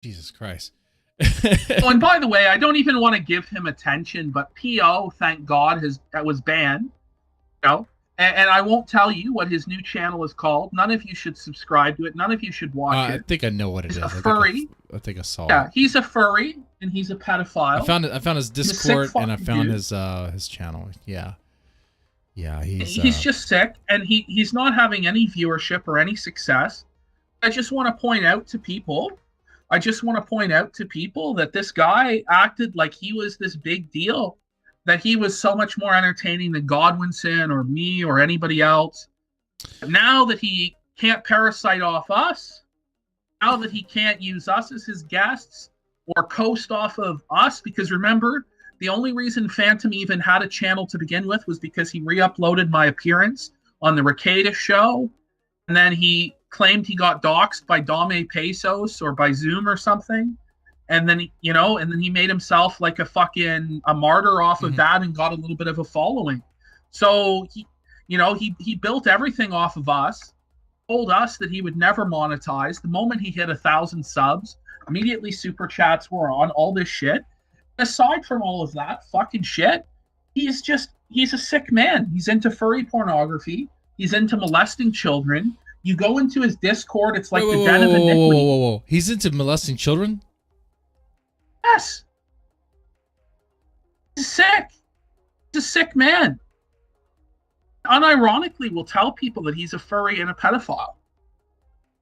Jesus Christ. Oh, and by the way, I don't even want to give him attention, but PO, thank God, was banned. You know, and I won't tell you what his new channel is called. None of you should subscribe to it. None of you should watch I it. think I know what it He's is. a furry. I think I saw it. Yeah, he's a furry and he's a I pedophile. found it. I found his He's a sick Discord and I fucking found dude. his channel. Yeah, yeah. He's just sick, and he's not having any viewership or any success. I just want to point out to people. I just want to point out to people that this guy acted like he was this big deal, that he was so much more entertaining than Godwinson or me or anybody else. Now that he can't parasite off us, now that he can't use us as his guests or coast off of us, because remember, the only reason Phantom even had a channel to begin with was because he re-uploaded my appearance on the Ricada show, and then he claimed he got doxxed by Dame Pesos or by Zoom or something, and then and then he made himself like a martyr off of that and got a little bit of a following. So he built everything off of us, told us that he would never monetize. The moment he hit 1,000 subs, immediately super chats were on, all this shit. Aside from all of that fucking shit, he's a sick man. He's into furry pornography. He's into molesting children. You go into his Discord, it's like the den of iniquity. Whoa. He's into molesting children? Yes. He's sick. He's a sick man. Unironically, will tell people that he's a furry and a pedophile.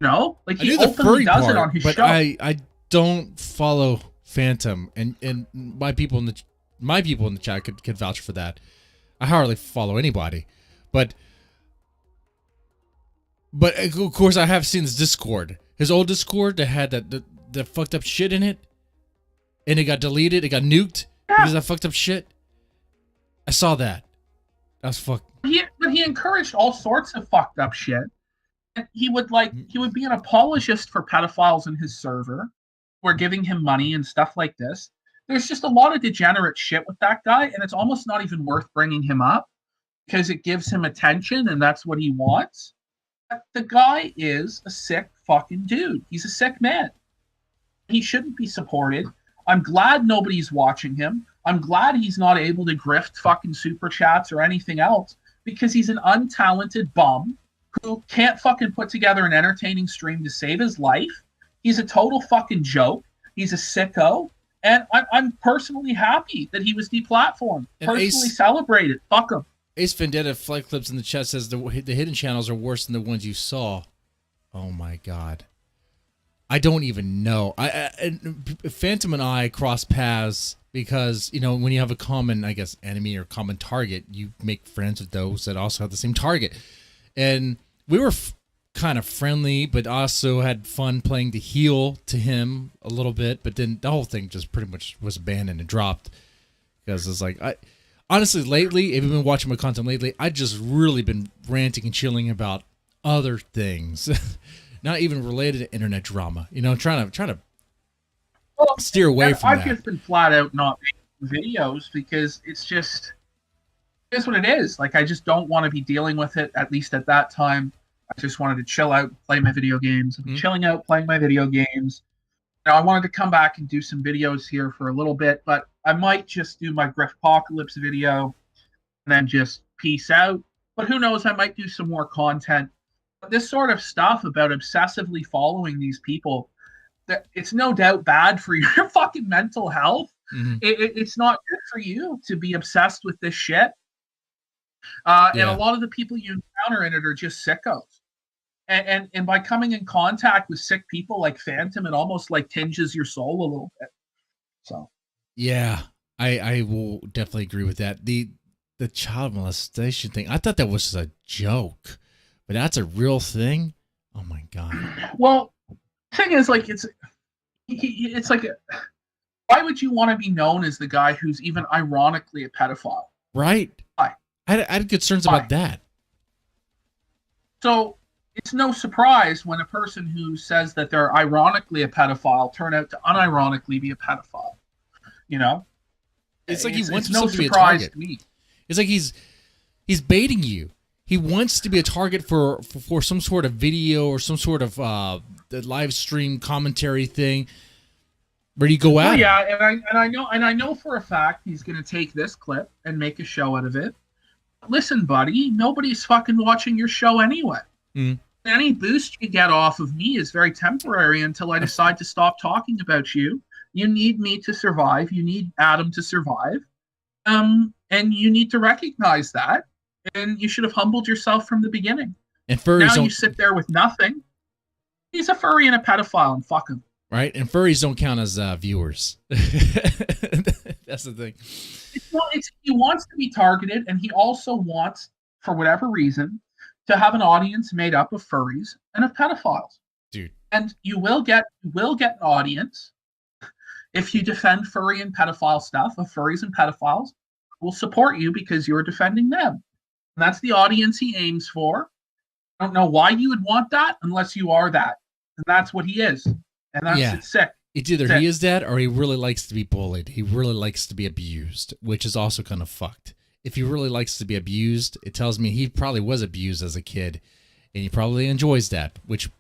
Like he openly does it on his show. I don't follow Phantom, and my people in the chat could vouch for that. I hardly follow anybody, but of course I have seen his Discord, his old Discord that had that fucked up shit in it, and it got deleted, it got nuked because of that fucked up shit. I saw that. That's fucked. But he encouraged all sorts of fucked up shit. And he would be an apologist for pedophiles in his server, who are giving him money and stuff like this. There's just a lot of degenerate shit with that guy, and it's almost not even worth bringing him up because it gives him attention and that's what he wants. But the guy is a sick fucking dude. He's a sick man. He shouldn't be supported. I'm glad nobody's watching him. I'm glad he's not able to grift fucking super chats or anything else because he's an untalented bum who can't fucking put together an entertaining stream to save his life. He's a total fucking joke. He's a sicko. And I'm personally happy that he was deplatformed. Personally celebrated. Fuck him. Ace Vendetta Flight Clips in the chat says the hidden channels are worse than the ones you saw. Oh my god. I don't even know. Phantom and I cross paths because, when you have a common, I guess, enemy or common target, you make friends with those that also have the same target. And we were kind of friendly, but also had fun playing the heel to him a little bit. But then the whole thing just pretty much was abandoned and dropped because it's like, honestly, lately, if you've been watching my content lately, I just really been ranting and chilling about other things, not even related to internet drama. Trying to steer away from that. I've just been flat out not making videos because it's what it is. Like, I just don't want to be dealing with it, at least at that time. I just wanted to chill out, play my video games. I'm chilling out, playing my video games. I wanted to come back and do some videos here for a little bit, but I might just do my Griffpocalypse video and then just peace out. But who knows, I might do some more content. But this sort of stuff about obsessively following these people, it's no doubt bad for your fucking mental health. Mm-hmm. It's not good for you to be obsessed with this shit. And a lot of the people you encounter in it are just sickos. And by coming in contact with sick people like Phantom, it almost like tinges your soul a little bit. So, yeah, I will definitely agree with that. The child molestation thing, I thought that was a joke, but that's a real thing. Oh my god. Well, the thing is, like, it's like, why would you want to be known as the guy who's even ironically a pedophile? Right. Why? I had concerns about that. So it's no surprise when a person who says that they're ironically a pedophile turn out to unironically be a pedophile. It's like he wants himself to be a target. To me. It's like he's baiting you. He wants to be a target for some sort of video or some sort of live stream commentary thing. Where do you go at? Oh yeah, and I know for a fact he's going to take this clip and make a show out of it. Listen, buddy, nobody's fucking watching your show anyway. Mm. Any boost you get off of me is very temporary until I decide to stop talking about you. You need me to survive. You need Adam to survive. And you need to recognize that. And you should have humbled yourself from the beginning. And furries now you sit there with nothing. He's a furry and a pedophile, and fuck him. Right? And furries don't count as viewers. That's the thing. He wants to be targeted, and he also wants, for whatever reason, to have an audience made up of furries and of pedophiles. Dude. And you will get an audience if you defend furry and pedophile stuff, of furries and pedophiles will support you because you're defending them. And that's the audience he aims for. I don't know why you would want that unless you are that. And that's what he is. And that's sick. It's either he is that or he really likes to be bullied. He really likes to be abused, which is also kind of fucked. If he really likes to be abused, it tells me he probably was abused as a kid and he probably enjoys that, which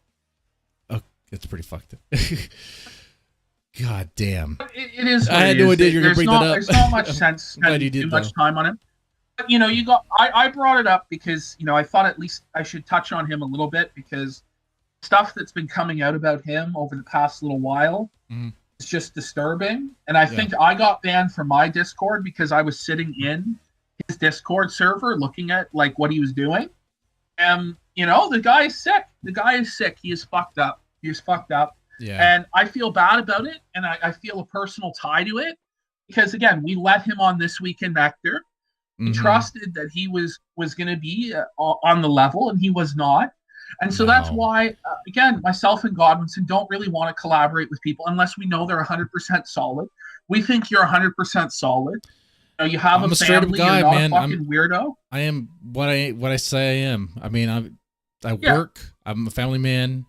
it's pretty fucked up. God damn. It is. I had no idea you were going to bring that up. There's not much sense spending too much time on it. But, I brought it up because, I thought at least I should touch on him a little bit because stuff that's been coming out about him over the past little while is just disturbing. And I think I got banned from my Discord because I was sitting in his Discord server looking at what he was doing. And, the guy is sick. The guy is sick. He is fucked up. He is fucked up. Yeah. And I feel bad about it. And I feel a personal tie to it because, again, we let him on This Week in Nectar. We trusted that he was going to be on the level, and he was not. And so that's why, again, myself and Godwinson don't really want to collaborate with people unless we know they're 100% solid. We think you're 100% solid. You have a family. Guy, you're not a fucking weirdo. I am what I say I am. I mean, I work. I'm a family man.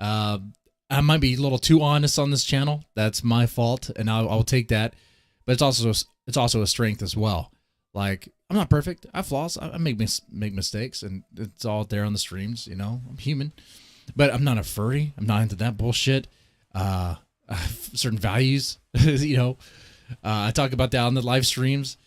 I might be a little too honest on this channel. That's my fault, and I'll take that. But it's also a strength as well. Like, I'm not perfect. I have flaws. I make mistakes, and it's all there on the streams. I'm human, but I'm not a furry. I'm not into that bullshit. I have certain values. I talk about that on the live streams.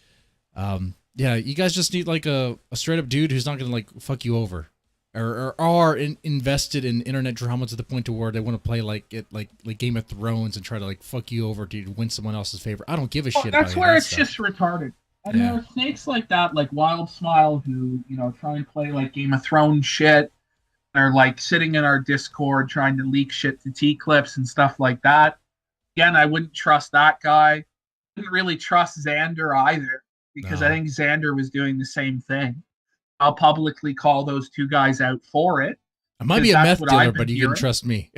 You guys just need a straight up dude who's not gonna fuck you over. Or are invested in internet drama to the point to where they want to play like Game of Thrones and try to fuck you over to win someone else's favor. I don't give a shit. That's where it's just retarded. And there are snakes like that, like Wild Smile, who try and play Game of Thrones shit. They're sitting in our Discord trying to leak shit to T-Clips and stuff like that. Again, I wouldn't trust that guy. Didn't really trust Xander either because I think Xander was doing the same thing. I'll publicly call those two guys out for it. I might be a meth dealer, but you can trust me.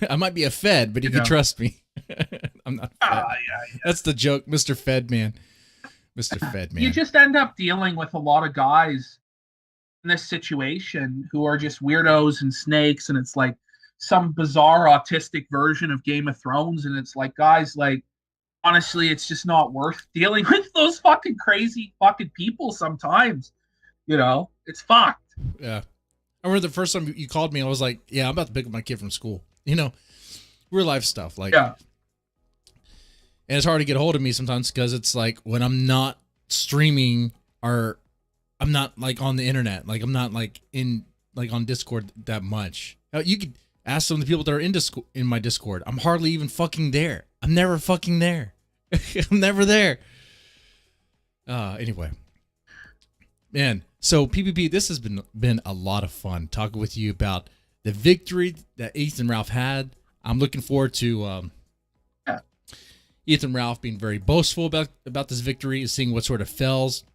I might be a Fed, but you can trust me. I'm not Fed. That's the joke, Mr. Fed Man. Mr. Fed Man. You just end up dealing with a lot of guys in this situation who are just weirdos and snakes, and it's some bizarre autistic version of Game of Thrones, and it's guys, honestly, it's just not worth dealing with those fucking crazy fucking people sometimes. It's fucked. Yeah. I remember the first time you called me, I was like, I'm about to pick up my kid from school. Real life stuff. And it's hard to get a hold of me sometimes because it's when I'm not streaming or I'm not on the internet. I'm not on Discord that much. You could ask some of the people that are in my Discord. I'm hardly even fucking there. I'm never fucking there. I'm never there. Anyway. Man, so PPP, this has been a lot of fun talking with you about the victory that Ethan Ralph had. I'm looking forward to Ethan Ralph being very boastful about this victory and seeing what sort of fells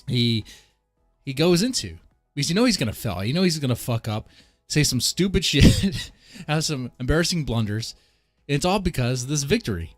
he goes into. Because he's going to fail. He's going to fuck up, say some stupid shit, have some embarrassing blunders. And it's all because of this victory.